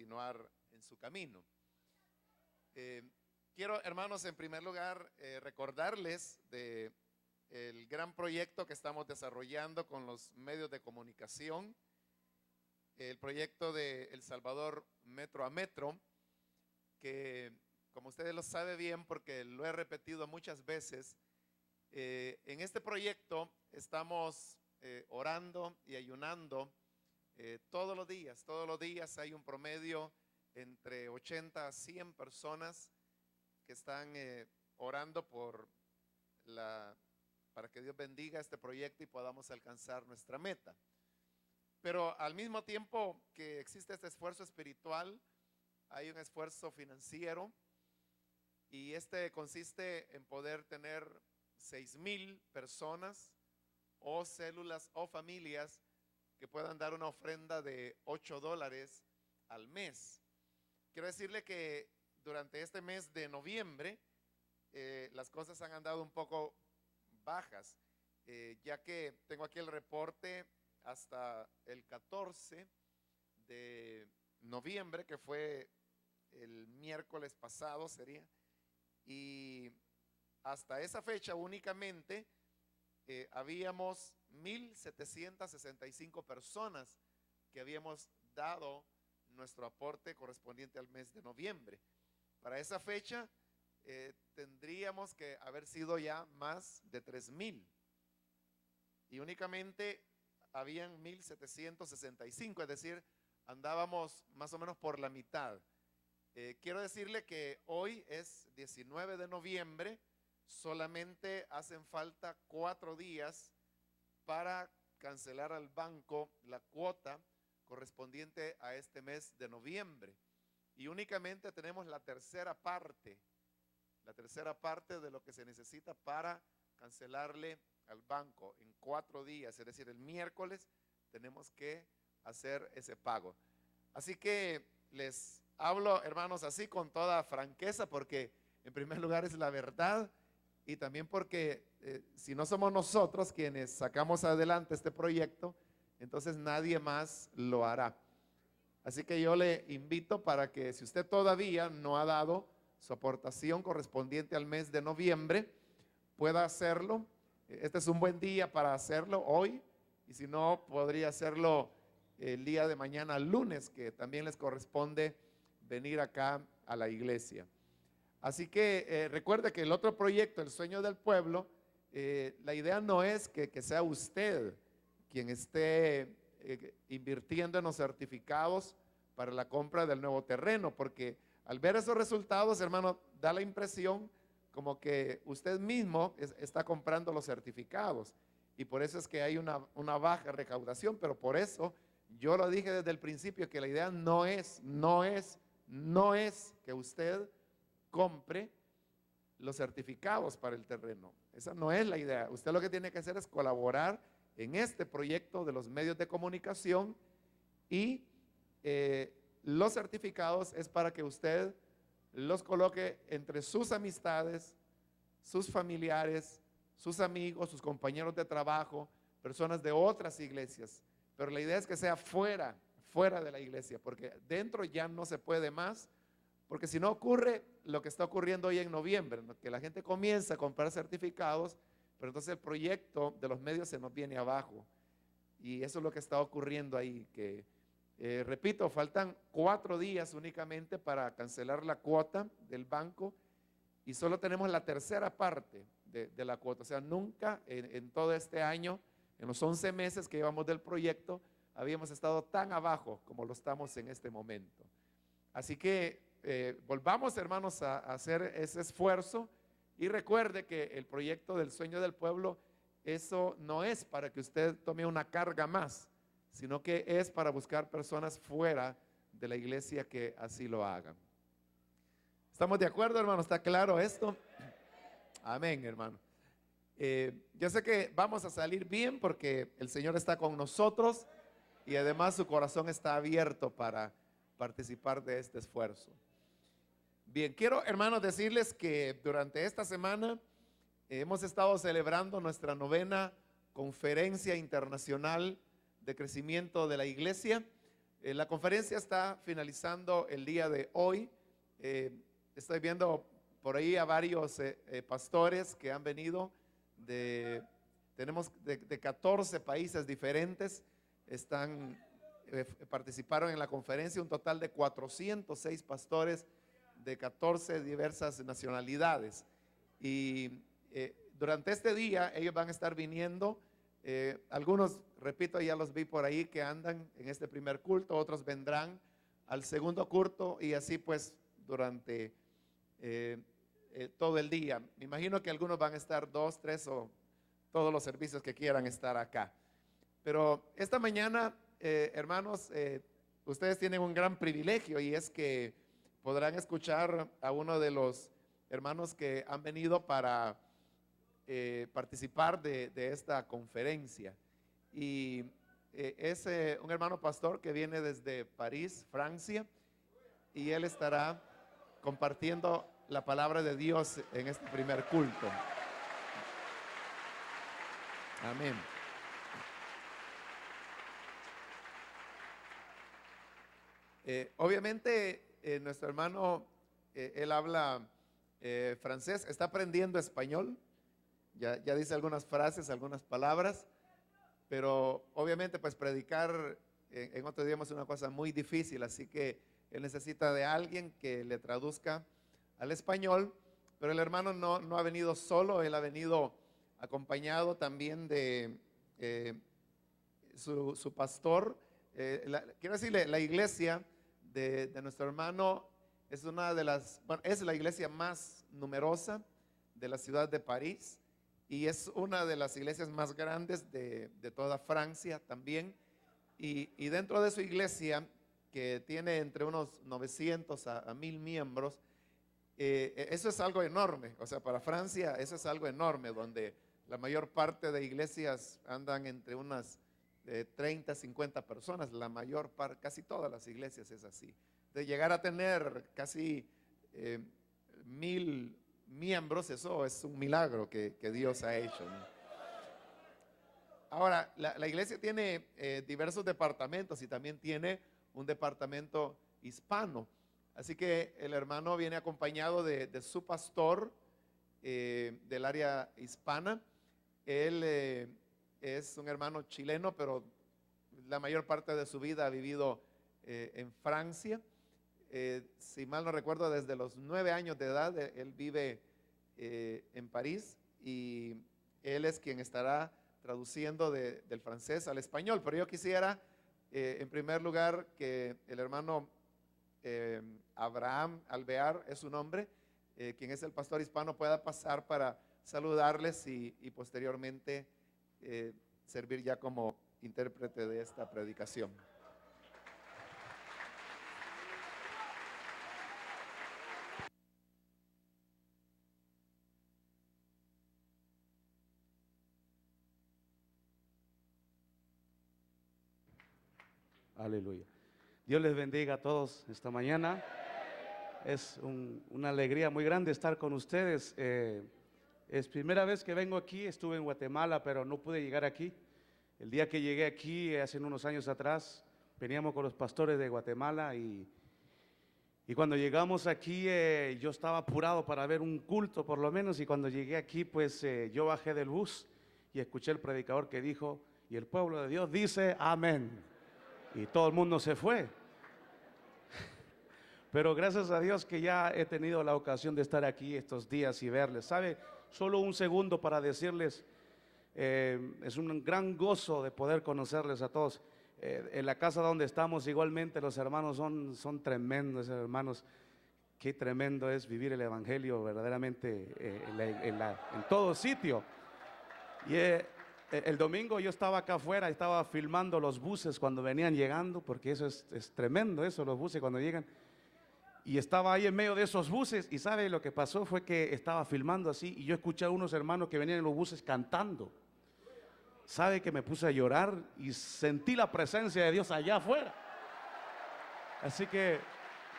continuar en su camino. Quiero, hermanos, en primer lugar, recordarles de el gran proyecto que estamos desarrollando con los medios de comunicación, el proyecto de El Salvador Metro a Metro, que como ustedes lo saben bien porque lo he repetido muchas veces, en este proyecto estamos orando y ayunando todos los días hay un promedio entre 80 a 100 personas que están orando para que Dios bendiga este proyecto y podamos alcanzar nuestra meta. Pero al mismo tiempo que existe este esfuerzo espiritual, hay un esfuerzo financiero y este consiste en poder tener 6,000 personas o células o familias que puedan dar una ofrenda de $8 al mes. Quiero decirle que durante este mes de noviembre las cosas han andado un poco bajas, ya que tengo aquí el reporte hasta el 14 de noviembre, que fue el miércoles pasado sería, y hasta esa fecha únicamente habíamos 1,765 personas que habíamos dado nuestro aporte correspondiente al mes de noviembre. Para esa fecha tendríamos que haber sido ya más de 3,000 y únicamente habían 1,765, es decir, andábamos más o menos por la mitad. Quiero decirle que hoy es 19 de noviembre, solamente hacen falta 4 días para cancelar al banco la cuota correspondiente a este mes de noviembre. Y únicamente tenemos la tercera parte de lo que se necesita para cancelarle al banco en 4 días, es decir, el miércoles tenemos que hacer ese pago. Así que les hablo, hermanos, así con toda franqueza, porque en primer lugar es la verdad y también porque si no somos nosotros quienes sacamos adelante este proyecto, entonces nadie más lo hará. Así que yo le invito para que si usted todavía no ha dado su aportación correspondiente al mes de noviembre, pueda hacerlo. Este es un buen día para hacerlo hoy, y si no, podría hacerlo el día de mañana, lunes, que también les corresponde venir acá a la iglesia. Así que recuerde que el otro proyecto, El Sueño del Pueblo, la idea no es que sea usted quien esté invirtiendo en los certificados para la compra del nuevo terreno, porque al ver esos resultados, hermano, da la impresión como que usted mismo está comprando los certificados, y por eso es que hay una baja recaudación. Pero por eso yo lo dije desde el principio, que la idea no es que usted compre los certificados para el terreno. Esa no es la idea. Usted lo que tiene que hacer es colaborar en este proyecto de los medios de comunicación, y los certificados es para que usted los coloque entre sus amistades, sus familiares, sus amigos, sus compañeros de trabajo, personas de otras iglesias. Pero la idea es que sea fuera de la iglesia, porque dentro ya no se puede más, porque si no ocurre lo que está ocurriendo hoy en noviembre, ¿no? Que la gente comienza a comprar certificados, pero entonces el proyecto de los medios se nos viene abajo, y eso es lo que está ocurriendo ahí, que repito, faltan 4 días únicamente para cancelar la cuota del banco, y solo tenemos la tercera parte de la cuota. O sea, nunca en todo este año, en los 11 meses que llevamos del proyecto, habíamos estado tan abajo como lo estamos en este momento. Así que volvamos, hermanos, a hacer ese esfuerzo, y recuerde que el proyecto del Sueño del Pueblo, eso no es para que usted tome una carga más, sino que es para buscar personas fuera de la iglesia que así lo hagan. ¿Estamos de acuerdo, hermano? ¿Está claro esto? Amén, hermano. Yo sé que vamos a salir bien porque el Señor está con nosotros, y además su corazón está abierto para participar de este esfuerzo. Bien, quiero, hermanos, decirles que durante esta semana hemos estado celebrando nuestra 9ª conferencia internacional de crecimiento de la iglesia. La conferencia está finalizando el día de hoy. Estoy viendo por ahí a varios pastores que han venido tenemos de 14 países diferentes, participaron en la conferencia, un total de 406 pastores de 14 diversas nacionalidades. Y durante este día ellos van a estar viniendo, algunos, repito, ya los vi por ahí que andan en este primer culto, otros vendrán al segundo culto y así pues durante todo el día. Me imagino que algunos van a estar 2, 3 o todos los servicios que quieran estar acá. Pero esta mañana, hermanos, ustedes tienen un gran privilegio y es que podrán escuchar a uno de los hermanos que han venido para participar de esta conferencia. Y es un hermano pastor que viene desde París, Francia, y él estará compartiendo la palabra de Dios en este primer culto. Amén. Obviamente nuestro hermano, él habla francés, está aprendiendo español, ya dice algunas frases, algunas palabras, pero obviamente pues predicar en otro idioma es una cosa muy difícil, así que él necesita de alguien que le traduzca al español, pero el hermano no ha venido solo, él ha venido acompañado también de su pastor. Quiero decirle, la iglesia de nuestro hermano es es la iglesia más numerosa de la ciudad de París y es una de las iglesias más grandes de toda Francia también. Y dentro de su iglesia, que tiene entre unos 900 a 1000 miembros, eso es algo enorme. O sea, para Francia eso es algo enorme, donde la mayor parte de iglesias andan entre unas 30, 50 personas. La mayor parte, casi todas las iglesias es así. De llegar a tener casi 1000 miembros, eso es un milagro que Dios ha hecho, ¿no? Ahora, la iglesia tiene diversos departamentos y también tiene un departamento hispano. Así que el hermano viene acompañado de su pastor del área hispana. Él es un hermano chileno, pero la mayor parte de su vida ha vivido en Francia. Si mal no recuerdo, desde los 9 años de edad, él vive en París y él es quien estará traduciendo del francés al español. Pero yo quisiera, en primer lugar, que el hermano Abraham Alvear es su nombre, quien es el pastor hispano, pueda pasar para saludarles y posteriormente servir ya como intérprete de esta predicación. Aleluya. Dios les bendiga a todos esta mañana. Es una alegría muy grande estar con ustedes. Es primera vez que vengo aquí. Estuve en Guatemala, pero no pude llegar aquí. El día que llegué aquí, hace unos años atrás, veníamos con los pastores de Guatemala y cuando llegamos aquí, yo estaba apurado para ver un culto por lo menos, y cuando llegué aquí, pues yo bajé del bus y escuché el predicador que dijo, y el pueblo de Dios dice amén, y todo el mundo se fue. Pero gracias a Dios que ya he tenido la ocasión de estar aquí estos días y verles. ¿Sabe? Solo un segundo para decirles, es un gran gozo de poder conocerles a todos. En la casa donde estamos igualmente los hermanos son tremendos hermanos. Qué tremendo es vivir el evangelio verdaderamente en todo sitio. Y el domingo yo estaba acá afuera, estaba filmando los buses cuando venían llegando, porque eso es tremendo, eso, los buses cuando llegan. Y estaba ahí en medio de esos buses, y ¿sabe lo que pasó? Fue que estaba filmando así y yo escuché a unos hermanos que venían en los buses cantando. ¿Sabe que me puse a llorar y sentí la presencia de Dios allá afuera? Así que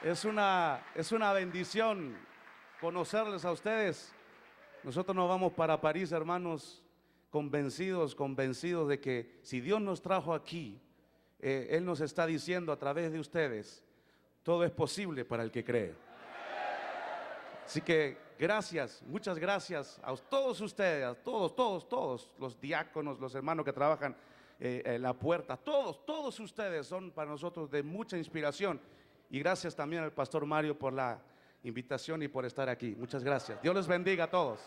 es una bendición conocerles a ustedes. Nosotros nos vamos para París, hermanos, convencidos de que si Dios nos trajo aquí, Él nos está diciendo a través de ustedes, todo es posible para el que cree. Así que gracias, muchas gracias a todos ustedes, a todos, los diáconos, los hermanos que trabajan en la puerta, todos ustedes son para nosotros de mucha inspiración. Y gracias también al pastor Mario por la invitación y por estar aquí. Muchas gracias. Dios les bendiga a todos.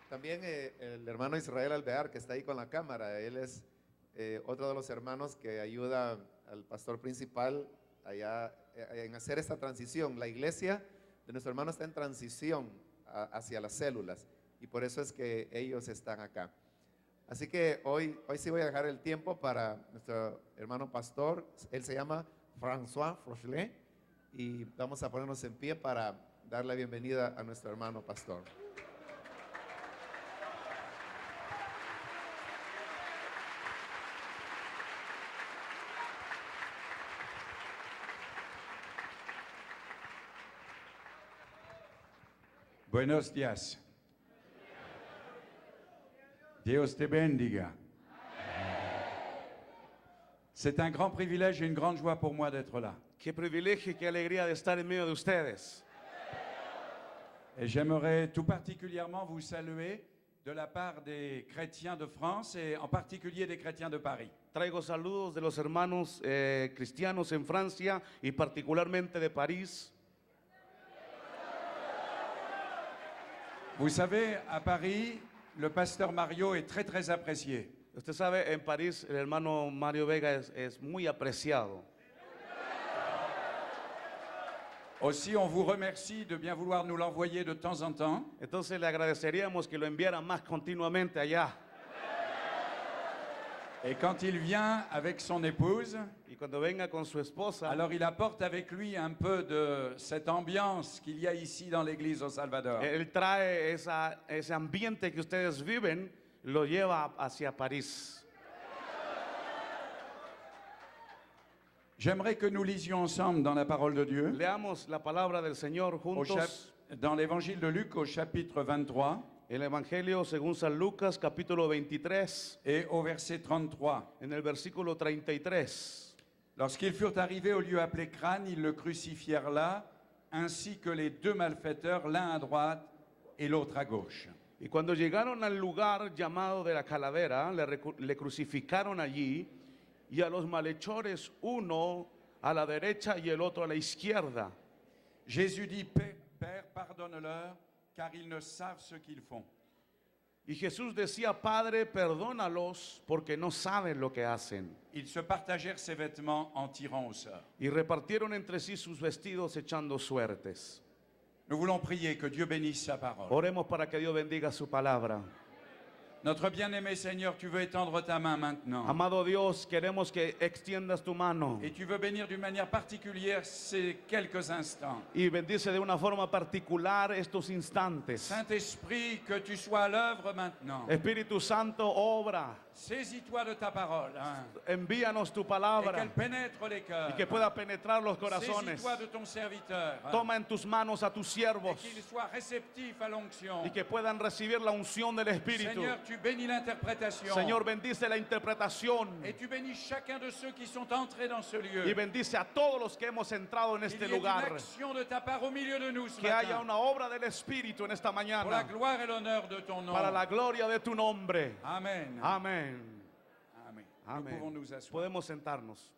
También el hermano Israel Alvear, que está ahí con la cámara, él es otro de los hermanos que ayuda al pastor principal allá en hacer esta transición. La iglesia de nuestro hermano está en transición hacia las células y por eso es que ellos están acá. Así que hoy sí voy a dejar el tiempo para nuestro hermano pastor. Él se llama François Frochelet y vamos a ponernos en pie para dar la bienvenida a nuestro hermano pastor. Buenos días. Dios te bendiga. C'est un grand privilège et une grande joie pour moi d'être là. Qué privilegio y qué alegría de estar en medio de ustedes. Et j'aimerais tout particulièrement vous saluer de la part des chrétiens de France et en particulier des chrétiens de Paris. Traigo saludos de los hermanos cristianos en Francia y particularmente de París. Vous savez, à Paris, le pasteur Mario est très très apprécié. Usted sabe, en París el hermano Mario Vega es muy apreciado. Aussi, on vous remercie de bien vouloir nous l'envoyer de temps en temps. Entonces le agradeceríamos que lo enviara más continuamente allá. Et quand il vient avec son épouse, Y cuando venga con su esposa, alors il apporte avec lui un peu de cette ambiance qu'il y a ici dans l'église au Salvador. él trae ese ambiente que ustedes viven, lo lleva hacia París. J'aimerais que nous lisions ensemble dans la parole de Dieu, Leamos la palabra del Señor juntos. dans l'évangile de Luc au chapitre 23 El Evangelio según San Lucas, capítulo 23, et au verset 33. en el versículo 33. Lorsqu'ils furent arrivés au lieu appelé Crâne, ils le crucifièrent là, ainsi que les deux malfaiteurs, l'un à droite et l'autre à gauche. Y cuando llegaron al lugar llamado de la calavera, le crucificaron allí, y a los malhechores uno a la derecha y el otro a la izquierda. Jésus dit, Père, pardonne-leur, car ils ne savent ce qu'ils font. Y Jesús decía, Padre, perdónalos porque no saben lo que hacen. Ils se partagèrent ses vêtements en tirant au sort. Y repartieron entre sí sus vestidos echando suertes. Nous voulons prier que Dieu bénisse sa parole. Oremos para que Dios bendiga su palabra. Notre bien-aimé Seigneur, tu veux étendre ta main maintenant. Amado Dios, queremos que extiendas tu mano Et tu veux bénir d'une manière particulière ces quelques instants. y bendice de una forma particular estos instantes. Saint-Esprit, que tu sois à l'œuvre maintenant. Espíritu Santo, obra, Saisis-toi de ta parole, hein, envíanos tu et palabra qu'elle pénètre les cœurs. y que pueda penetrar los corazones. Saisis-toi de ton serviteur, hein, Toma en tus manos a tus et siervos qu'il soit réceptif à l'onction. y que puedan recibir la unción del Espíritu. Seigneur, tu bénis l'interprétation. Señor, bendice la interpretación Et tu bénis chacun de ceux qui sont entrés dans ce lieu. y bendice a todos los que hemos entrado en Il este y ait une lugar. action de ta part au milieu de nous ce Que haya matin. una obra del Espíritu en esta Pour la mañana gloire et l'honneur de ton nom. para la gloria de tu nombre. Amen. Amén. Amen. Nous pouvons Amén. nous asseoir. Podemos sentarnos.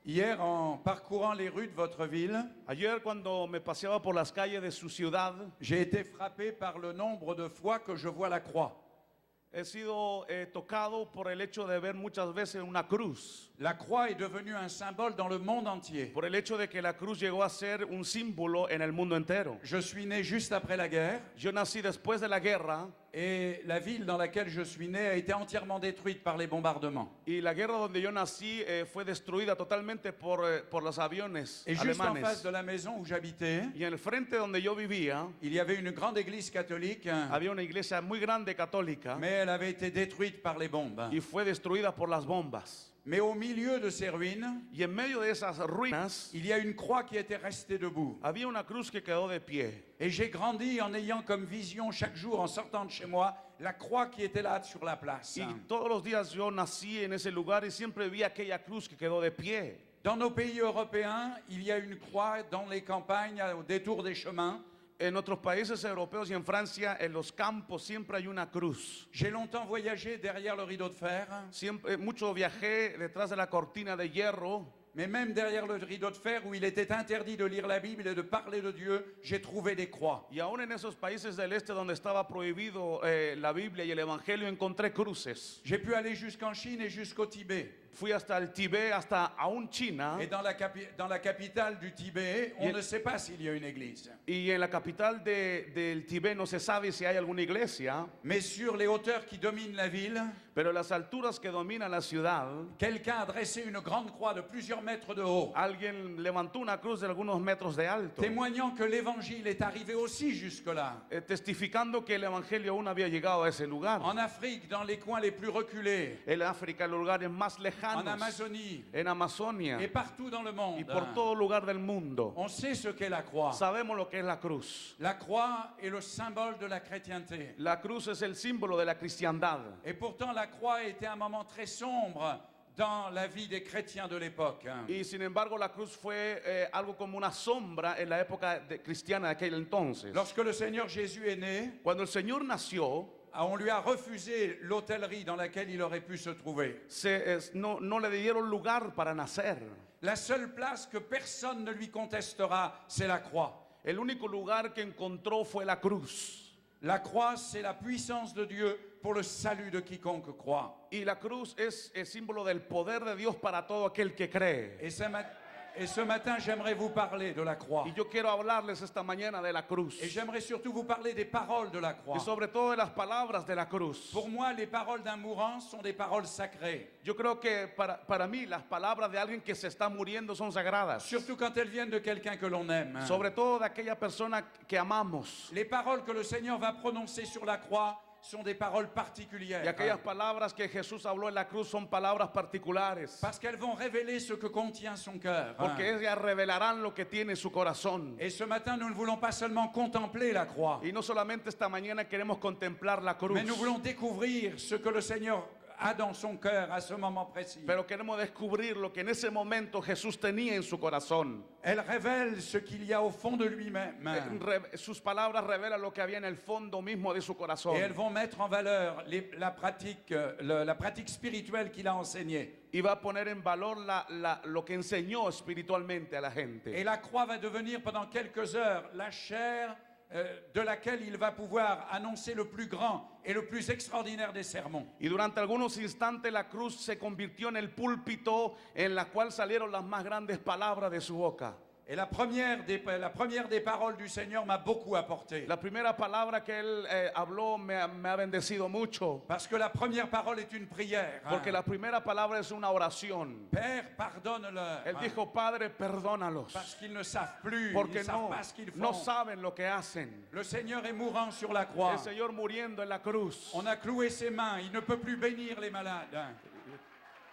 Hier, en parcourant les rues de votre ville, Ayer cuando me paseaba por las calles de su ciudad, j'ai été frappé par le nombre de fois que je vois la croix. he sido tocado por el hecho de ver muchas veces una cruz, La croix est devenue un symbole dans le monde entier. por el hecho de que la cruz llegó a ser un símbolo en el mundo entero. Je suis né juste après la guerre Yo nací después de la guerra et la ville dans laquelle je suis né a été entièrement détruite par les bombardements. y la guerra donde yo nací fue destruida totalmente por los aviones Et juste en alemanes. face de la maison où j'habitais, Y en el frente donde yo vivía il y avait une grande église catholique, había una iglesia muy grande católica mais elle avait été détruite par les bombes. y fue destruida por las bombas. Mais au milieu de ces ruines, y en medio de esas ruinas il y a une croix qui était restée debout. había una cruz que quedó de pie. Et j'ai grandi en ayant comme vision chaque jour, en sortant de chez moi, la croix qui était là sur la place. Y todos los días yo nací en ese lugar y siempre vi aquella cruz que quedó de pie. Dans nos pays européens, il y a une croix dans les campagnes, au détour des chemins. En otros países europeos y en Francia, en los campos, siempre hay una cruz. J'ai longtemps voyagé derrière le rideau de fer, Siempre, mucho viajé detrás de la cortina de hierro, mais même derrière le rideau de fer où il était interdit de lire la Bible et de parler de Dieu, j'ai trouvé des croix. y aún en esos países del este donde estaba prohibido la Biblia y el Evangelio, encontré cruces. J'ai pu aller jusqu'en Chine et jusqu'au Tibet. Fui hasta el Tibet, hasta aún China, Et dans la capitale du Tibet, on Y- ne sait pas s'il y a une église. y en la capital del Tibet no se sabe si hay alguna iglesia, Mais sur les hauteurs qui dominent la ville, pero en las alturas que dominan la ciudad, quelqu'un a dressé une grande croix de plusieurs mètres de haut, alguien levantó una cruz de algunos metros de alto, témoignant que l'évangile est arrivé aussi jusque-là. testificando que el Evangelio aún había llegado a ese lugar. En Afrique, dans les coins les plus reculés, En África, en los lugares más en lejanos, Amazonie en Amazonia et partout dans le y monde, por todo lugar del mundo. on sait ce qu'est la croix. Sabemos lo que es la cruz. La croix est le symbole de la chrétienté. La cruz es el símbolo de la cristiandad. Et pourtant, la croix était un moment très sombre dans la vie des chrétiens de l'époque. Y sin embargo, la cruz fue algo como una sombra en la época cristiana de aquel entonces. Lorsque le Seigneur Jésus est né, Cuando el Señor nació, on lui a refusé l'hôtellerie dans laquelle il aurait pu se trouver. no le dieron lugar para nacer. La seule place que personne ne lui contestera, c'est la croix. El único lugar que encontró fue la cruz. La croix, c'est la puissance de Dieu pour le salut de quiconque croit. Y la cruz es el símbolo del poder de Dios para todo aquel que cree. Et ce matin, j'aimerais vous parler de la croix. Y yo quiero hablarles esta mañana de la cruz. Et j'aimerais surtout vous parler des paroles de la croix. Y sobre todo de las palabras de la cruz. Pour moi, les paroles d'un mourant sont des paroles sacrées. Yo creo que para mí las palabras de alguien que se está muriendo son sagradas. Surtout quand elles viennent de quelqu'un que l'on aime. Sobre todo de aquella persona que amamos. Les paroles que le Seigneur va prononcer sur la croix sont des paroles Y particulières. aquellas palabras que Jesús habló en la cruz son palabras particulares. Parce qu'elles vont révéler ce que contient son cœur. Porque ellas revelarán lo que tiene en su corazón. Et ce matin, nous ne voulons pas seulement contempler la croix, Y no solamente esta mañana queremos contemplar la cruz, mais nous voulons découvrir ce que le Seigneur a dans son cœur à ce moment précis. pero queremos descubrir lo que en ese momento Jesús tenía en su corazón. Elle révèle ce qu'il y a au fond de lui-même. Sus palabras revelan lo que había en el fondo mismo de su corazón. Et elles vont mettre en valeur la pratique spirituelle qu'il a enseignée. Y va a poner en valor lo que enseñó espiritualmente a la gente. Et la croix va devenir pendant quelques heures la chair de laquelle il va pouvoir annoncer le plus grand et le plus extraordinaire des sermons. Y durante algunos instantes la cruz se convirtió en el púlpito en la cual salieron las más grandes palabras de su boca. Et la première des paroles du Seigneur m'a beaucoup apporté. La primera palabra que él habló me ha bendecido mucho. Parce que la première parole est une prière. Porque la primera palabra es una oración. Père, pardonne-leur. Él dijo, Padre, perdónalos. Parce qu'ils ne savent plus, ils Porque ne savent pas ce qu'ils no font. saben lo que hacen. Le Seigneur est mourant sur la croix. El Señor muriendo en la cruz. On a cloué ses mains, il ne peut plus bénir les malades.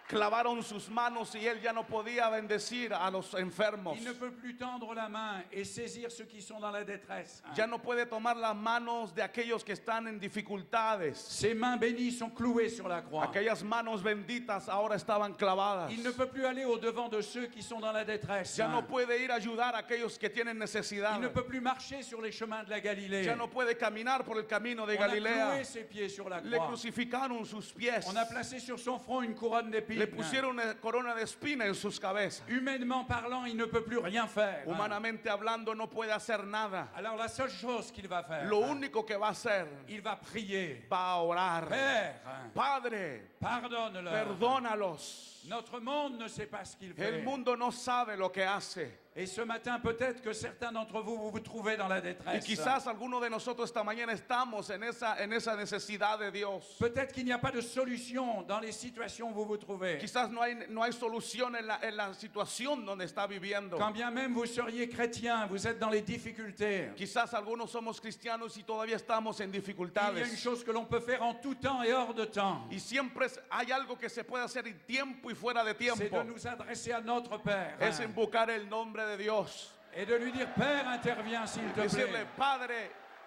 Clavaron sus manos y él ya no podía bendecir a los enfermos. Il ne peut plus tendre la main et saisir ceux qui sont dans la détresse. Ya no puede tomar las manos de aquellos que están en dificultades. Ses mains bénies sont clouées sur la croix. Aquellas manos benditas ahora estaban clavadas. Il ne peut plus aller au-devant de ceux qui sont dans la détresse. Ya no puede ir a ayudar a aquellos que tienen necesidad. Il ne peut plus marcher sur les chemins de la Galilée. Ya no puede caminar por el camino de On a Galilea. cloué ses pieds sur la Le croix. crucificaron sus pies. On a placé sur son front une couronne d'épines. Le pusieron una corona de espina en sus cabezas. Humainement parlant, il ne peut plus rien faire. Humanamente hablando, no puede hacer nada. Alors la seule chose qu'il va faire, Lo único que va a hacer, il va prier. va a orar. Père, Padre, pardonne-leur. perdónalos. Notre monde ne sait pas ce qu'il El fait. mundo no sabe lo que hace. Et ce matin, peut-être que certains d'entre vous, vous vous trouvez dans la Y détresse. quizás algunos de nosotros esta mañana estamos en esa necesidad de Dios. Peut-être qu'il n'y a pas de solution dans les situations où vous vous trouvez. Quizás no hay solución en la situación donde está viviendo. Quand bien même vous seriez chrétien, vous êtes dans les difficultés. Quizás algunos somos cristianos y todavía estamos en Il y a une dificultades. chose que l'on peut faire en tout temps et hors de temps. Y siempre hay algo que se puede hacer en tiempo y fuera de C'est de tiempo. nous adresser à notre Père. Es invocar el nombre de Dios. Et de lui dire, Père, interviens s'il te Decirle, plaît. Padre,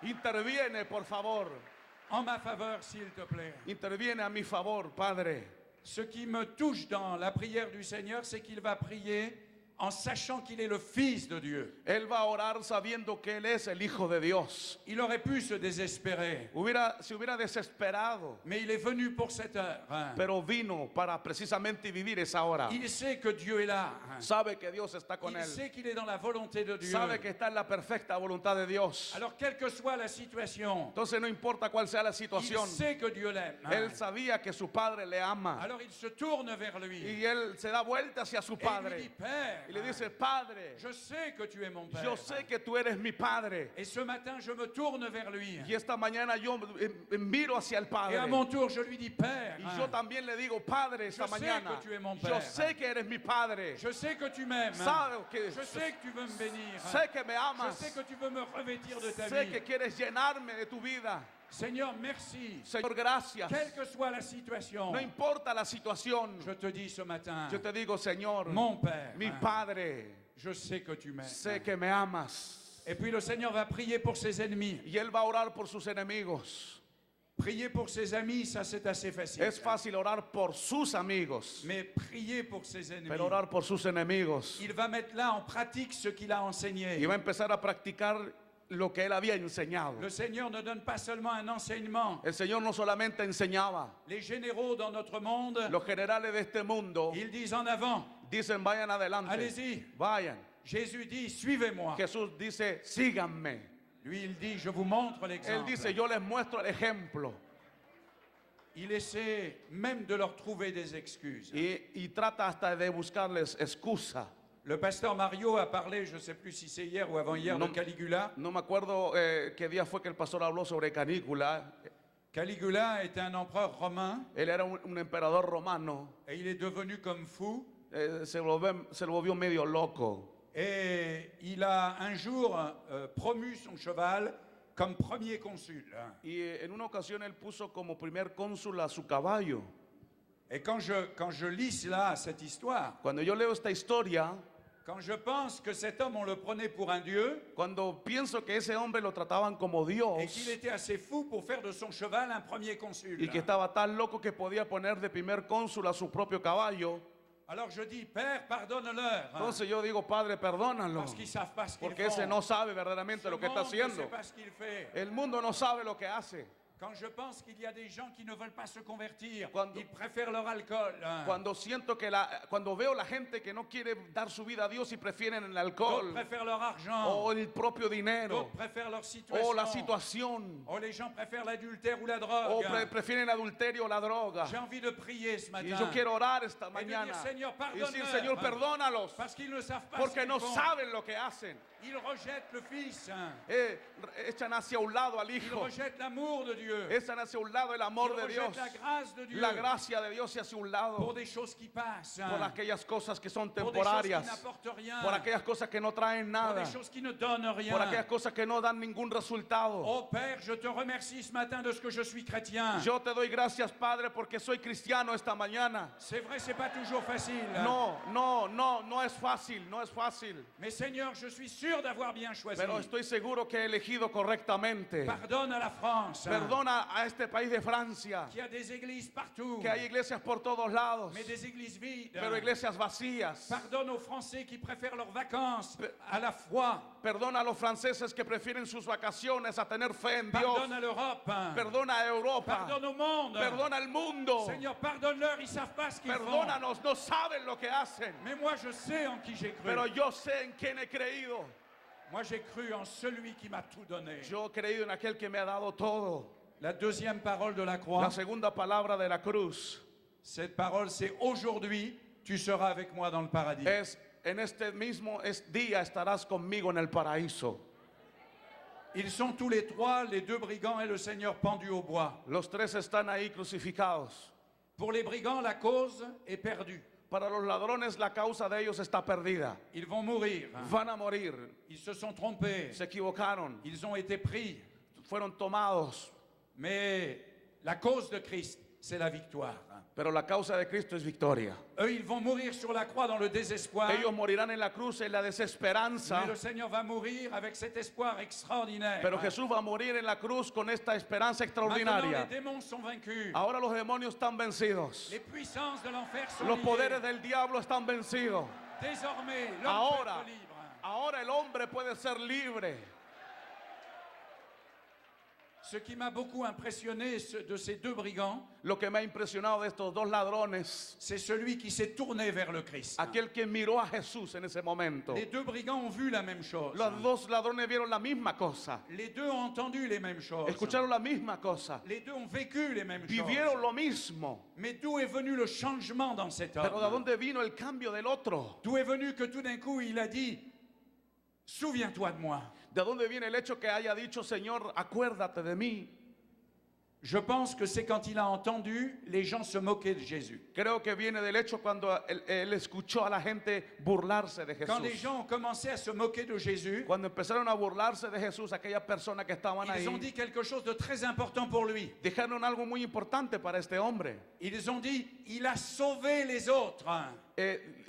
interviene por favor. En ma faveur, s'il te plaît. Interviene a mi favor, Padre. Ce qui me touche dans la prière du Seigneur, c'est qu'il va prier en sachant qu'il est le Fils de Dieu. Él va a orar sabiendo que Él es el Hijo de Dios. Il aurait pu se désespérer, Se hubiera desesperado, mais il est venu pour cette heure. pero vino para precisamente vivir esa hora. Il sait que Dieu est là. Sabe que Dios está con Il él. sait qu'il est dans la volonté de Dieu. Sabe que está en la perfecta voluntad de Dios. Alors, quelle que soit la situation, Entonces no importa cuál sea la il situación. sait que Dieu l'aime. Él sabía que su Padre le ama. Alors, il se tourne vers lui. Y él se da vuelta hacia su Et il lui Padre. dit, Père, Y le dice, Padre, je sais que tu es mon Père. yo sé que tú eres mi Padre. Et ce matin, je me tourne vers lui. Y esta mañana yo miro hacia el Et Padre. à mon tour, je lui dis, Père, Y yo también le digo, Padre, esta Yo sé mañana, que tú eres mon yo Père. sé que eres mi Padre. je sais que tu m'aimes. Sabe que, Je sais que tu veux me bénir. sé que me Je amas. sais que tu veux me revêtir de ta Sé vie. que quieres llenarme de tu vida. Seigneur, merci. Señor, gracias. Quelle que soit la situation, No importa la situación. je te dis ce matin, Yo te digo, Señor, mon Père, mi Padre, je sais que tu m'aimes. sé que me amas. Et puis le Seigneur va prier pour ses ennemis. Y Él va a orar por sus enemigos. Prier pour ses amis, ça c'est assez facile. Es fácil orar por sus amigos, Mais prier pour ses ennemis, pero orar por sus enemigos. il va mettre là en pratique ce qu'il a enseigné. Y va a empezar a practicar lo que Él había enseñado. Le Seigneur ne donne pas seulement un enseignement. El Señor no solamente enseñaba. Les généraux dans notre monde, Los generales de este mundo ils disent en avant, dicen, vayan adelante. allez-y. Vayan. Jésus dit, suivez-moi. Jesús dice, síganme. Lui, il dit, je vous montre Él l'exemple. dice, yo les muestro el ejemplo. Il essaie même de leur trouver des excuses. Y trata hasta de buscarles excusa. Le pasteur Mario a parlé, je ne sais plus si c'est hier ou avant-hier, Non. de Caligula. No me acuerdo qué día fue que el pastor habló sobre Canícula. Caligula était un empereur romain Él era un emperador romano. et il est devenu comme fou. Se lo volvió medio loco. Et il a un jour promu son cheval comme premier consul. Y en una ocasión él puso como primer cónsul a su caballo. Et quand je lis là cette histoire, Cuando yo leo esta historia, quand je pense que cet homme, on le prenait pour un dieu cuando pienso que ese hombre lo trataban como et Dios qu'il était assez fou pour faire de son cheval un premier consul. y que estaba tan loco que podía poner de primer cónsul a su propio caballo, Alors je dis, Père, pardonne-leur. entonces yo digo, Padre, perdónalo, Parce qu'ils savent pas ce qu'ils porque font. ese no sabe verdaderamente Ce lo que está monde ne haciendo. sait pas ce qu'il fait. El mundo no sabe lo que hace. Quand je pense qu'il y a des gens qui ne veulent pas se convertir, Cuando- ils préfèrent leur alcool. Cuando siento que cuando veo la gente que no quiere dar su vida a Dios y prefieren el D'autres alcohol préfèrent leur argent. o el propio dinero D'autres préfèrent leur situation. o la situación Oh, les gens préfèrent l'adultère ou la o drogue. prefieren el adulterio o la droga. J'ai envie de prier ce Y matin. yo quiero orar esta Et de mañana dire, Seigneur, y decir, pardonne-leur. Señor, perdónalos, Parce qu'ils ne savent pas ce porque qu'ils no font. saben lo que hacen. Ils rejettent le Fils. Echan hacia un lado al Ils Hijo, rejettent l'amour de Dieu. echan hacia un lado el amor Ils de Dios, rejettent la grâce de Dieu. la gracia de Dios y hacia un Pour lado, des choses qui passent. por aquellas cosas que son Pour des choses qui temporarias, n'apportent rien. por aquellas cosas que no traen Pour nada, des choses qui ne donnent rien. por aquellas cosas que no dan ningún resultado. Oh Père, je te remercie ce matin de ce que je suis chrétien. Yo te doy gracias, Padre, porque soy cristiano esta mañana. C'est vrai, c'est pas toujours facile. No es fácil, no es fácil. Mais Seigneur, je suis sûr d'avoir bien choisi. Pero estoy seguro que he elegido correctamente. Pardonne à la France, Perdona a este país de Francia, qui a des églises partout, que hay iglesias por todos lados, mais des églises vides. pero iglesias vacías. Pardonne aux Français qui préfèrent leurs vacances à la foi. Perdona a los franceses que prefieren sus vacaciones a tener fe en Dios. Pardonne à l'Europe. Perdona a Europa. Pardonne au monde. Perdona al mundo. Seigneur, pardonne-leur, ils savent pas ce qu'ils font. Perdónanos, no saben lo que hacen. Mais moi, je sais en qui j'ai cru. Pero yo sé en quién he creído. Moi, j'ai cru en celui qui m'a tout donné. Yo he creído en aquel que me ha dado todo. La deuxième parole de la croix, La segunda palabra de la cruz cette parole, c'est aujourd'hui, tu seras avec moi dans le paradis. es en este mismo día estarás conmigo en el paraíso. Ils sont tous les trois, les deux brigands et le Seigneur, pendus au bois. Los tres están ahí crucificados. Pour les brigands, la cause est perdue. Para los ladrones la causa de ellos está perdida. Ils vont mourir. Van a morir. Ils se sont trompés. Se equivocaron. Ils ont été pris. Fueron tomados. Mais la cause de Christ, c'est la victoire. Pero la causa de Cristo es victoria. Eux, ils vont mourir sur la croix dans le désespoir. Ellos morirán en la cruz en la desesperanza. Mais le Seigneur va mourir avec cet espoir extraordinaire. Pero Jesús va a morir en la cruz con esta esperanza Maintenant, les extraordinaria. démons sont vaincus. Ahora los demonios están vencidos. Les puissances de l'enfer sont Los liées. poderes del diablo están vencidos. Désormais, l'homme peut Ahora, être libre. ahora el hombre puede ser libre. Ce qui m'a beaucoup impressionné de ces deux brigands, Lo que me ha impresionado de estos dos ladrones, c'est celui qui s'est tourné vers le Christ. aquel que miró a Jesús en ese momento. Les deux brigands ont vu la même chose. Los dos ladrones vieron la misma cosa. Les deux ont entendu les mêmes choses. Escucharon la misma cosa. Les deux ont vécu les mêmes Vivieron choses. lo mismo. Mais d'où est venu le changement dans cet Pero ¿de homme? dónde vino el cambio del otro? D'où est venu que tout d'un coup il a dit, souviens-toi de moi. ¿De dónde viene el hecho que haya dicho, Señor, acuérdate de mí? Je pense que c'est quand il a entendu les gens se moquer de Jésus. Creo que viene del hecho cuando él escuchó a la gente burlarse de Quand les Jesús. gens ont commencé à se moquer de Jésus, Cuando empezaron a burlarse de Jesús, aquellas personas que estaban ils ont ahí, dit quelque chose de très important pour lui. dijeron algo muy importante para este hombre. Ils ont dit, il a sauvé les autres.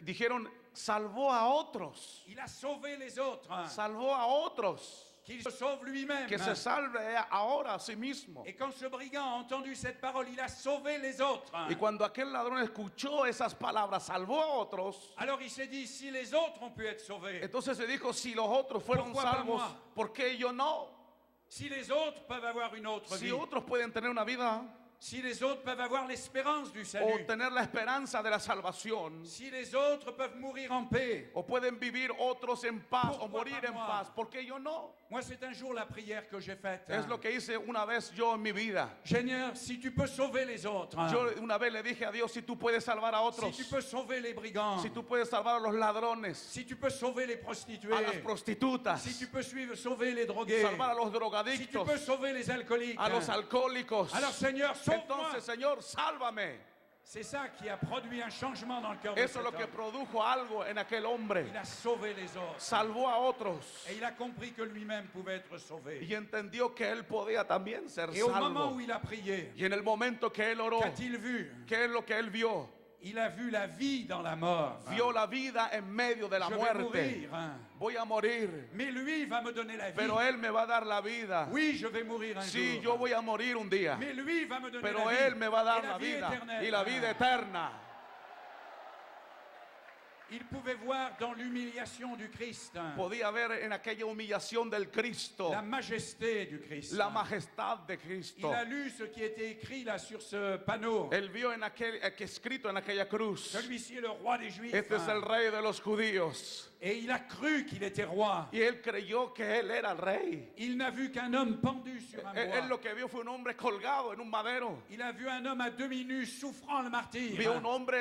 Dijeron, salvó a otros. Il a sauvé les autres. Salvó a otros. Qu'il se sauve lui-même. Que se salve ahora a sí mismo. Et quand ce brigand a entendu cette parole, il a sauvé les autres. Y cuando aquel ladrón escuchó esas palabras, salvó a otros. Alors il s'est dit, si les autres ont pu être sauvés, Entonces se dijo, si los otros fueron ¿Por qué para salvos, moi? ¿por qué yo no? si les autres peuvent avoir une autre Si vie, otros pueden tener una vida si les autres peuvent avoir l'espérance du o salut, tener la esperanza de la salvación, si les autres peuvent mourir en paix, o pueden vivir otros en paz o Pourquoi morir pas en moi? paz, ¿por qué yo no? moi c'est un jour la prière que j'ai faite. Es lo que hice una vez yo en mi vida. Seigneur, si tu peux sauver les autres, Yo una vez le dije a Dios, si tú puedes salvar a si otros, tu peux sauver les brigands, si tú puedes salvar a los ladrones, si tu peux sauver les prostituées, a las prostitutas, si tu peux sauver les drogués, salvar a los si tu drogadictos, peux sauver les alcooliques, a los alcohólicos, alors Seigneur, sauve-moi. entonces Señor, sálvame. C'est ça qui a produit un changement dans le cœur de Eso cet es lo que homme. produjo algo en aquel hombre. Il a sauvé les autres. Salvó a otros Et il a compris que lui-même pouvait être sauvé. y entendió que él podía también ser Et au moment salvo. où il a prié, Y en el momento que él oró, qu'a-t-il vu? ¿qué es lo que él vio? Il a vu la vie dans la mort. Vio la vida en medio de la Je vais muerte. mourir, Voy a morir, mais lui va me donner la vie. pero él me va a dar la vida. Oui, je vais mourir un Sí, jour. yo voy a morir un día, Mais lui va me donner pero la vie. él me va a dar Et la vie vida éternelle. y la vida eterna. Il pouvait voir dans l'humiliation du Christ Podía ver en aquella humillación del Cristo la majesté du Christ. la majestad de Il Cristo. a lu ce qui était écrit là sur ce panneau. Él vio en aquel que escrito en aquella cruz, Celui-ci est le roi des Juifs. este es el rey de los judíos. Et il a cru qu'il était roi. Y él creyó que él era el rey. Il n'a vu qu'un homme pendu sur un Él bois. lo que vio fue un hombre colgado en un madero. Il a vu un homme à demi nu souffrant le martyre. Vio un hombre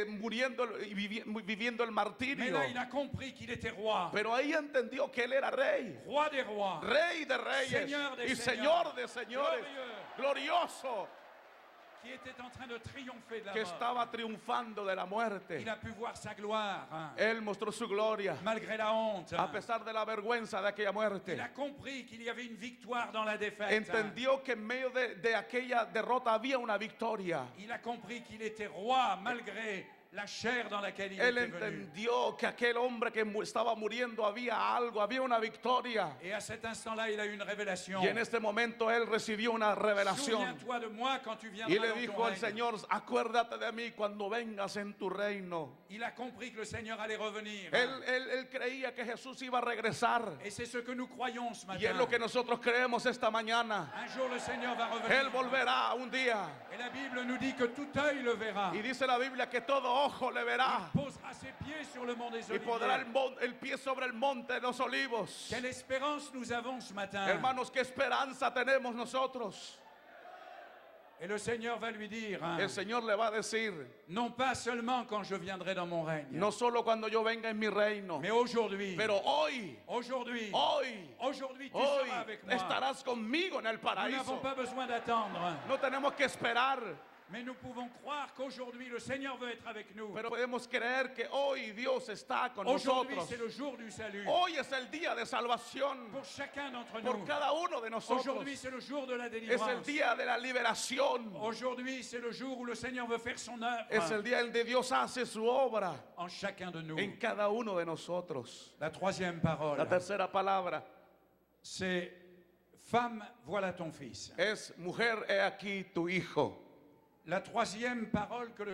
muriendo y viviendo el Mais martirio. là, il a compris qu'il était roi. Pero ahí entendió que él era rey. Roi des rois. Rey de reyes Señor de y señores. Señor de señores. Glorieux. Glorioso. Qui était en train de triompher de la Que mort. estaba triunfando de la muerte. Il a pu voir sa gloire. Él mostró su gloria Malgré la honte. a pesar de la vergüenza de aquella Il muerte. a compris qu'il y avait une victoire dans la défaite. Entendió que en medio de aquella derrota había una victoria. Il a compris qu'il était roi malgré la chair dans laquelle il Él était venu. entendió que aquel hombre que estaba muriendo había algo, había una victoria. Et à cet instant-là, il a eu une révélation. Y en este momento él recibió una revelación. Souviens-toi de moi quand tu Y viendras le dans ton dijo al règne. Señor, acuérdate de mí cuando vengas en tu reino. Il a compris que le Seigneur allait revenir. Él creía que Jesús iba a regresar. Et c'est ce que nous croyons ce Y es matin. lo que nosotros creemos esta mañana. Un jour, le Seigneur va revenir. Él volverá un día. Et la Bible nous dit que tout œil le verra. Y dice la Biblia que todo ojo le verá. Il posera ses pieds sur le mont des Y pondrá Oliviers. el pie sobre el monte de los olivos. Quelle espérance nous avons ce matin. Hermanos, qué esperanza tenemos nosotros. Et le Seigneur va lui dire, hein, El Señor le va a decir, non pas seulement quand je viendrai dans mon règne, no solo cuando yo venga en mi reino, mais aujourd'hui, pero hoy, aujourd'hui, hoy, aujourd'hui, tu hoy seras avec moi. estarás conmigo en el Nous n'avons paraíso. pas besoin d'attendre, No tenemos que esperar, mais nous pouvons croire qu'aujourd'hui, le Seigneur veut être avec nous. pero podemos creer que hoy Dios está con Aujourd'hui, nosotros. c'est le jour du salut. Hoy es el día de salvación Pour chacun d'entre por nous. cada uno de nosotros. Aujourd'hui, c'est le jour de la Es el délivrance. día de la liberación. Aujourd'hui, c'est le jour où le Seigneur veut faire son œuvre Es el día en que Dios hace su obra en chacun de nous. en cada uno de nosotros. La troisième parole, La tercera palabra c'est femme, voilà ton fils. es mujer, he aquí tu hijo. La troisième parole que le